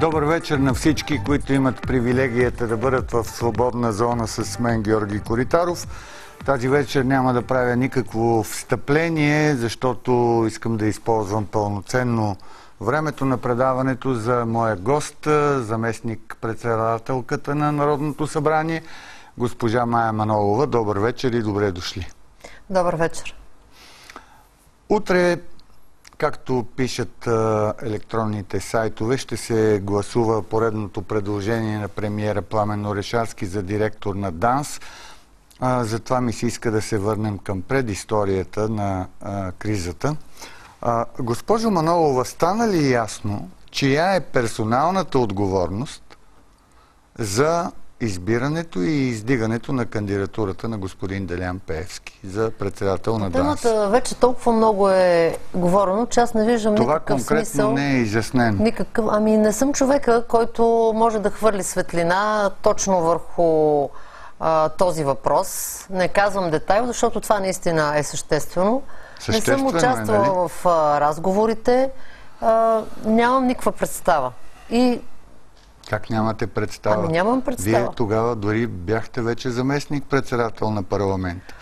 Добър вечер на всички, които имат привилегията да бъдат в свободна зона с мен, Георги Коритаров. Тази вечер няма да правя никакво встъпление, защото искам да използвам пълноценно времето на предаването за моя гост, заместник-председателката на Народното събрание, госпожа Мая Манолова. Добър вечер и добре дошли. Добър вечер. Утре, както пишат електронните сайтове, ще се гласува поредното предложение на премиера Пламен Орешарски за директор на ДАНС. Затова ми се иска да се върнем към предисторията на кризата. Госпожо Манолова, стана ли ясно, чия е персоналната отговорност за избирането и издигането на кандидатурата на господин Делян Пеевски за председател на ДАНС? Темата вече толкова много е говорено, че аз не виждам никакъв смисъл. Това конкретно не е изяснено. Ами не съм човека, който може да хвърли светлина точно върху този въпрос. Не казвам детайл, защото това наистина е съществено. Не съм участвала в разговорите. Нямам никаква представа. Как нямате представа? Ами нямам представа. Вие тогава дори бяхте вече заместник-председател на парламента.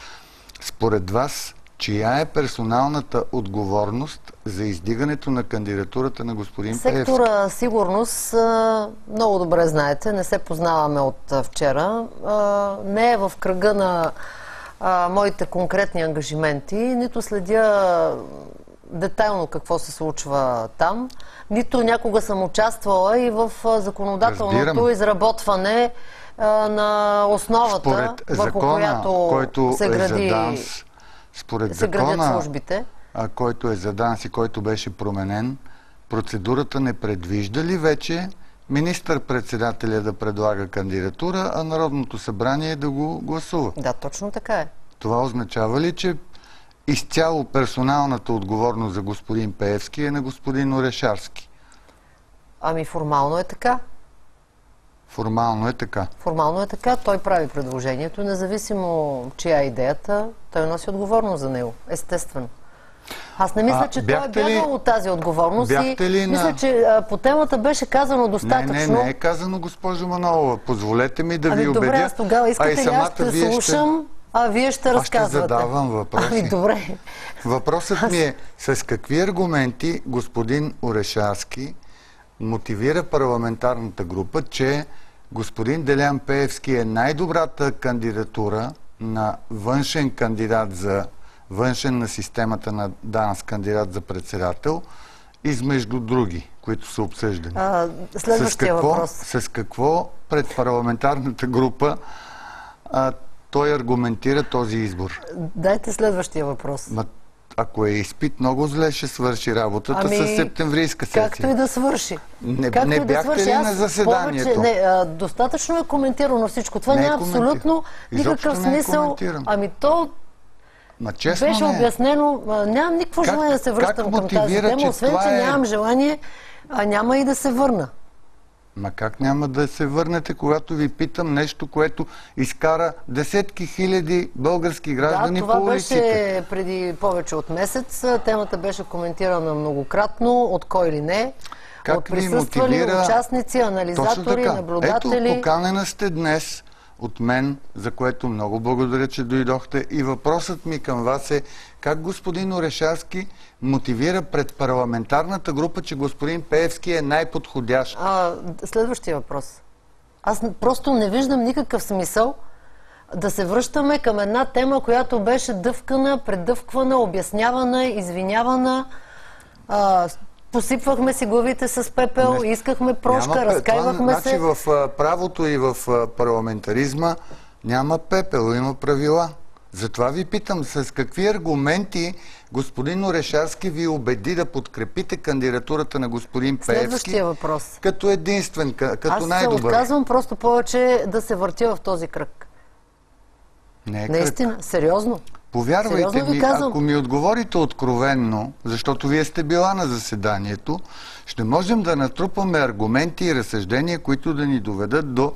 Според вас, чия е персоналната отговорност за издигането на кандидатурата на господин Пеевски? Сектора сигурност, много добре знаете, не се познаваме от вчера. Не е в кръга на моите конкретни ангажименти, нито следя детайлно какво се случва там, нито някога съм участвала и в законодателното изработване на основата, върху която се градят службите. Който е за ДАНС и който беше променен, процедурата не предвижда ли вече министър-председателя да предлага кандидатура, а Народното събрание да го гласува? Да, точно така е. Това означава ли, че изцяло персоналната отговорност за господин Пеевски е на господин Орешарски? Ами формално е така. Формално е така? Формално е така. Той прави предложението. Независимо чия е идеята, той носи отговорност за него. Естествено. Аз не мисля, че той е бягал от тази отговорност и мисля, че по темата беше казано достатъчно. Не е казано, госпожо Манолова. Позволете ми да ви убедя. Добре, аз тогава искате ли аз ще слушам, а вие ще разказвате. Аз ще задавам въпроси. Ами добре. Въпросът ми е, с какви аргументи господин Орешарски мотивира парламентарната група, че господин Делян Пеевски е най-добрата кандидатура на външен кандидат за външен на системата на ДАНС кандидат за председател, измежду други, които са обсъждани. Следващия въпрос. С какво пред парламентарната група той аргументира този избор? Дайте следващия въпрос. Ако е изпит, много зле ще свърши работата с септемврийска сесия. Както и да свърши. Не бяхте ли на заседанието? Достатъчно е коментирано всичко. Това няма абсолютно никакъв смисъл. Ами то беше обяснено. Нямам никакво желание да се връщам към тази тема, освен че нямам желание, няма и да се върна. Ма как няма да се върнете, когато ви питам нещо, което изкара десетки хиляди български граждани по улиците? Да, това беше преди повече от месец. Темата беше коментирана многократно, от кой или не. От присъствали участници, анализатори, наблюдатели. Ето, поканена сте днес от мен, за което много благодаря, че дойдохте. И въпросът ми към вас е, как господин Орешарски мотивира пред парламентарната група, че господин Пеевски е най-подходящ? Следващия въпрос. Аз просто не виждам никакъв смисъл да се връщаме към една тема, която беше дъвкана, предъвквана, обяснявана, извинявана. Посипвахме си главите с пепел, искахме прошка, разкайвахме се. Значи в правото и в парламентаризма няма пепел, има правила. Затова ви питам, с какви аргументи господин Орешарски ви убеди да подкрепите кандидатурата на господин Пеевски? Следващия въпрос. Като единствен, като най-добър. Аз се отказвам просто повече да се въртя в този кръг. Не е наистина, сериозно. Повярвайте ми, ако ми отговорите откровенно, защото вие сте била на заседанието, ще можем да натрупаме аргументи и разсъждения, които да ни доведат до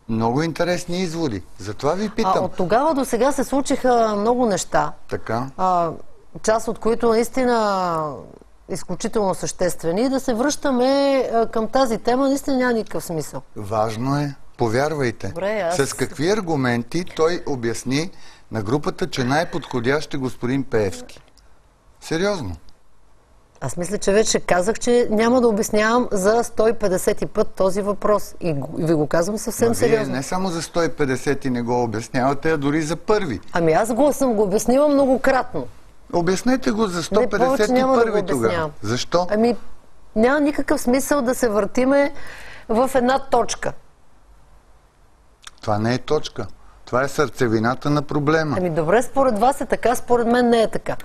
много интересни изводи. Затова ви питам. От тогава до сега се случиха много неща. Така. Част от които наистина изключително съществени и да се връщаме към тази тема, наистина няма никакъв смисъл. Важно е, повярвайте. Добре, с какви аргументи той обясни на групата, че най-подходящ е господин Пеевски? Сериозно. Аз мисля, че вече казах, че няма да обяснявам за 150 път този въпрос. И ви го казвам съвсем сериозно. Вие не само за 150 не го обяснявате, а дори за първи. Ами аз съм го обяснила многократно. Обяснете го за 151 тогава. Защо? Ами няма никакъв смисъл да се въртиме в една точка. Това не е точка. Това е сърцевината на проблема. Ами добре, според вас е така, според мен не е така.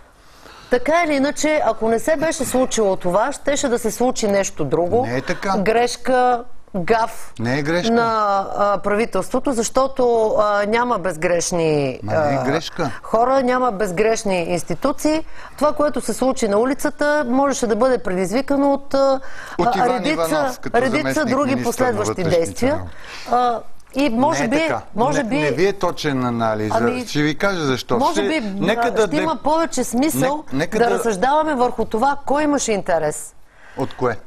Така или иначе, ако не се беше случило това, щеше да се случи нещо друго. Не е така. Грешка, гаф не е грешка на правителството, защото няма безгрешни хора, няма безгрешни институции. Това, което се случи на улицата, можеше да бъде предизвикано от редица други последващи действия. И може би... Не ви е точен анализ. Ще ви кажа защо. Може би ще има повече смисъл да разсъждаваме върху това, кой имаше интерес. От кое?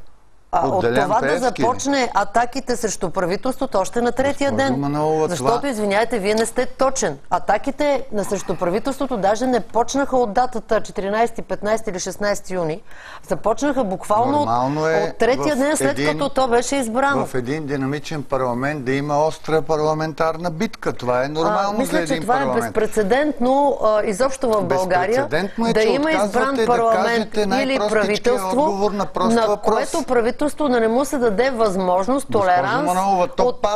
От това да започне атаките срещу правителството още на третия ден. Защото, извиняйте, вие не сте точен. Атаките срещу правителството даже не почнаха от датата 14, 15 или 16 юни. Започнаха буквално от третия ден, след като то беше избрано. В един динамичен парламент да има остра парламентарна битка. Това е нормално за един парламент. Мисля, че това е безпрецедентно изобщо в България да има избран парламент или правителство, на което правителство да не му се даде възможност, толеранс от...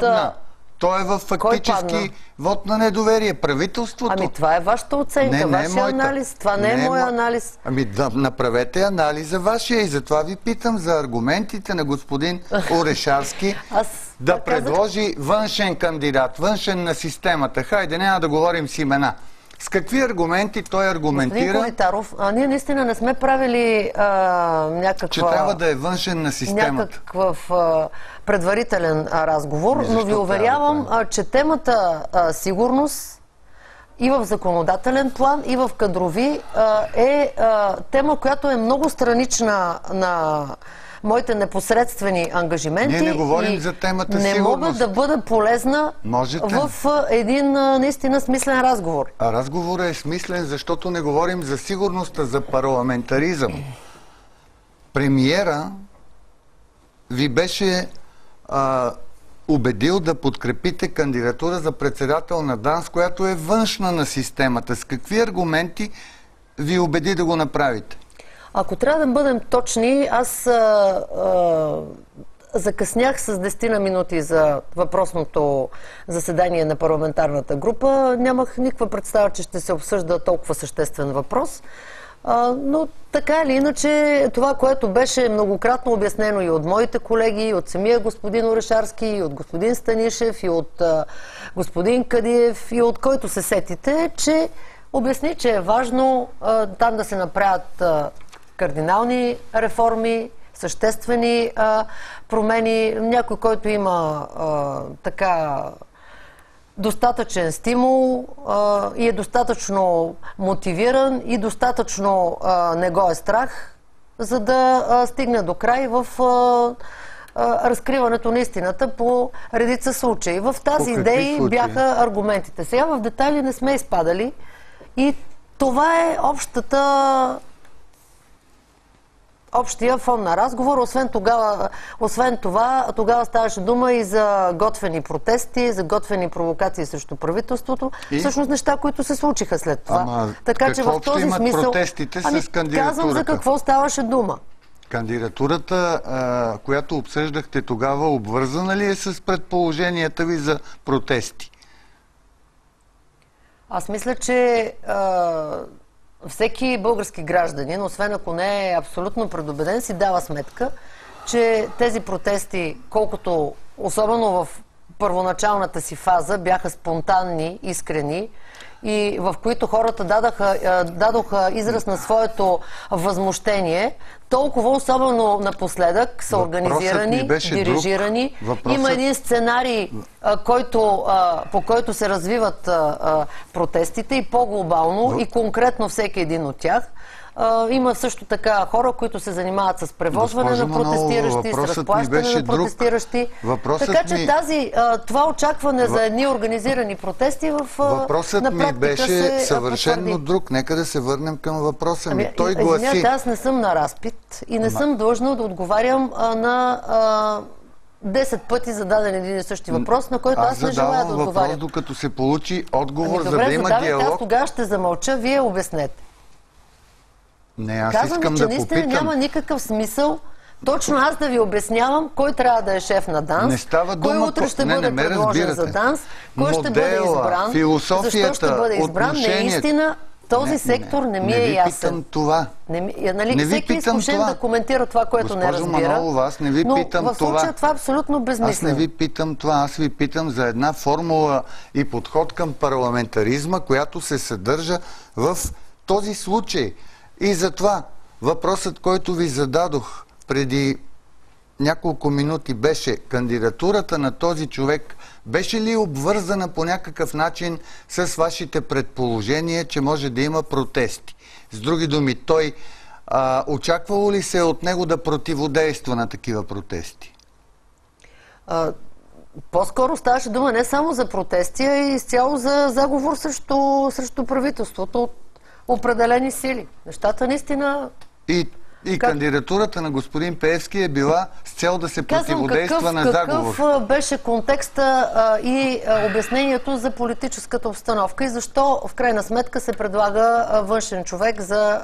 То е в фактически вод на недоверие. Правителството... Ами това е вашата оценка, вашия анализ. Това не е моя анализ. Ами да направете анализа вашия и затова ви питам за аргументите на господин Орешарски да предложи външен кандидат, външен на системата. Хайде, няма да говорим с имена. С какви аргументи той аргументира... Господин Комитаров, ние наистина не сме правили някаква... Че трябва да е външен на системата. Някакъв предварителен разговор, но ви уверявам, че темата сигурност и в законодателен план, и в кадрови е тема, която е много странична на моите непосредствени ангажименти. Ние не говорим за темата не сигурност. Мога да бъда полезна в един наистина смислен разговор. А разговорът е смислен, защото не говорим за сигурност, а за парламентаризъм. Премиера ви беше убедил да подкрепите кандидатура за председател на ДАНС, която е външна на системата. С какви аргументи ви убеди да го направите? Ако трябва да бъдем точни, аз закъснях с 10 минути за въпросното заседание на парламентарната група. Нямах никаква представа, че ще се обсъжда толкова съществен въпрос. Но така или иначе, това, което беше многократно обяснено и от моите колеги, и от самия господин Орешарски, и от господин Станишев, и от господин Кадиев, и от който се сетите, че обясни, че е важно там да се направят кардинални реформи, съществени промени. Някой, който има така достатъчен стимул и е достатъчно мотивиран и достатъчно не го е страх, за да стигне до край в разкриването на истината по редица случаи. В тази идеи бяха аргументите. Сега в детайли не сме изпадали и това е общия фон на разговор. Освен това, тогава ставаше дума и за готвени протести, за готвени провокации срещу правителството. Всъщност неща, които се случиха след това. Така че в този смисъл... протестите с кандидатурата? Казвам за какво ставаше дума. Кандидатурата, която обсъждахте тогава, обвързана ли е с предположенията ви за протести? Аз мисля, че всеки български гражданин, освен ако не е абсолютно предубеден, си дава сметка, че тези протести, колкото особено в първоначалната си фаза, бяха спонтанни, искрени и в които хората дадоха израз на своето възмущение, толкова особено напоследък са организирани, дирижирани. Има един сценарий, по който се развиват протестите и по-глобално и конкретно всеки един от тях. Има също така хора, които се занимават с превозване на протестиращи, с разплащане на протестиращи. Така че това очакване за едни организирани протести въпросът ми беше съвършенно друг. Нека да се върнем към въпроса ми. Той гласи... Извинявайте, аз не съм на разпит и не съм длъжна да отговарям на 10 пъти зададен един и същи въпрос, на който аз не желая да отговарям. Аз задавам въпрос, докато се получи отговор, за добре, да има диалог. Аз тогава ще замълча, вие обяснете. Не, аз казвам искам ви, че да наистина попитам. Няма никакъв смисъл точно аз да ви обяснявам кой трябва да е шеф на ДАНС, не става дума, кой утре ще бъде предложен за ДАНС, кой ще бъде избран, защо ще бъде избран. Наистина този сектор не ми е ясен. Не ви питам това. Всеки е изкушен да коментира това, което не разбира. Госпожо Манолова, аз не ви питам в случая това е абсолютно безмислено. Аз не ви питам това. Аз ви питам за една формула и подход към парламентаризма, която се съдържа в този случай. И затова въпросът, който ви зададох преди няколко минути, беше: кандидатурата на този човек беше ли обвързана по някакъв начин с вашите предположения, че може да има протести? С други думи, той очаквало ли се от него да противодейства на такива протести? По-скоро ставаше дума не само за протести, а и изцяло за заговор срещу правителството от определени сили. Нещата наистина... И кандидатурата на господин Пеевски е била с цел да се противодейства на заговор. Какъв беше контекста и обяснението за политическата обстановка и защо в крайна сметка се предлага външен човек за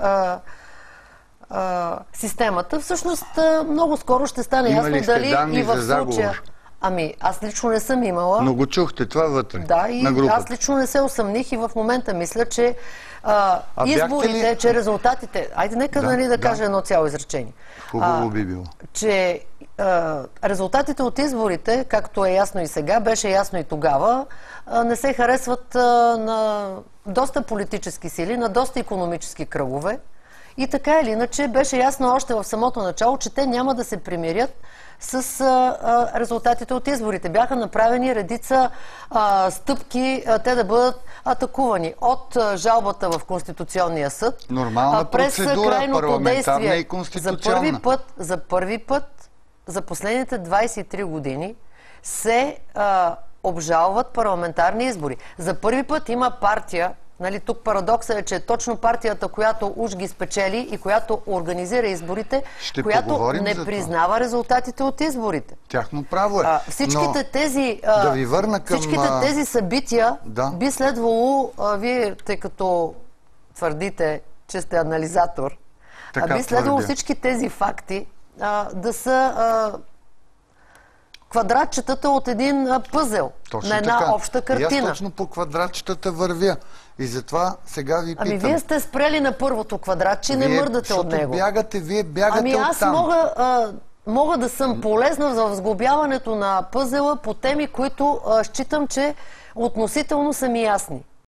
системата? Всъщност много скоро ще стане ясно дали и в случая... Аз лично не съм имала. Но го чухте това вътре, на групата. Аз лично не се усъмних и в момента мисля, че изборите, че резултатите... Айде, нека да кажа едно цяло изречение. Хубаво би било. Че резултатите от изборите, както е ясно и сега, беше ясно и тогава, не се харесват на доста политически сили, на доста икономически кръгове. И така или иначе беше ясно още в самото начало, че те няма да се примирят с резултатите от изборите. Бяха направени редица стъпки те да бъдат атакувани. От жалбата в Конституционния съд, нормална през крайното действие. И конституционна. За първи път за последните 23 години се обжалват парламентарни избори. За първи път има партия, тук парадоксът е, че точно партията, която уж ги спечели и която организира изборите, която не признава резултатите от изборите. Тяхно право е. Всичките тези събития би следвало, вие, тъй като твърдите, че сте анализатор, би следвало всички тези факти да са квадратчетата от един пъзел на една обща картина. И аз точно по квадратчетата вървя. И затова сега ви питам. Вие сте спрели на първото квадратче и не мърдате от него. Вие бягате аз мога да съм полезна за възглобяването на пъзела по теми, които считам, че относително са ми ясни.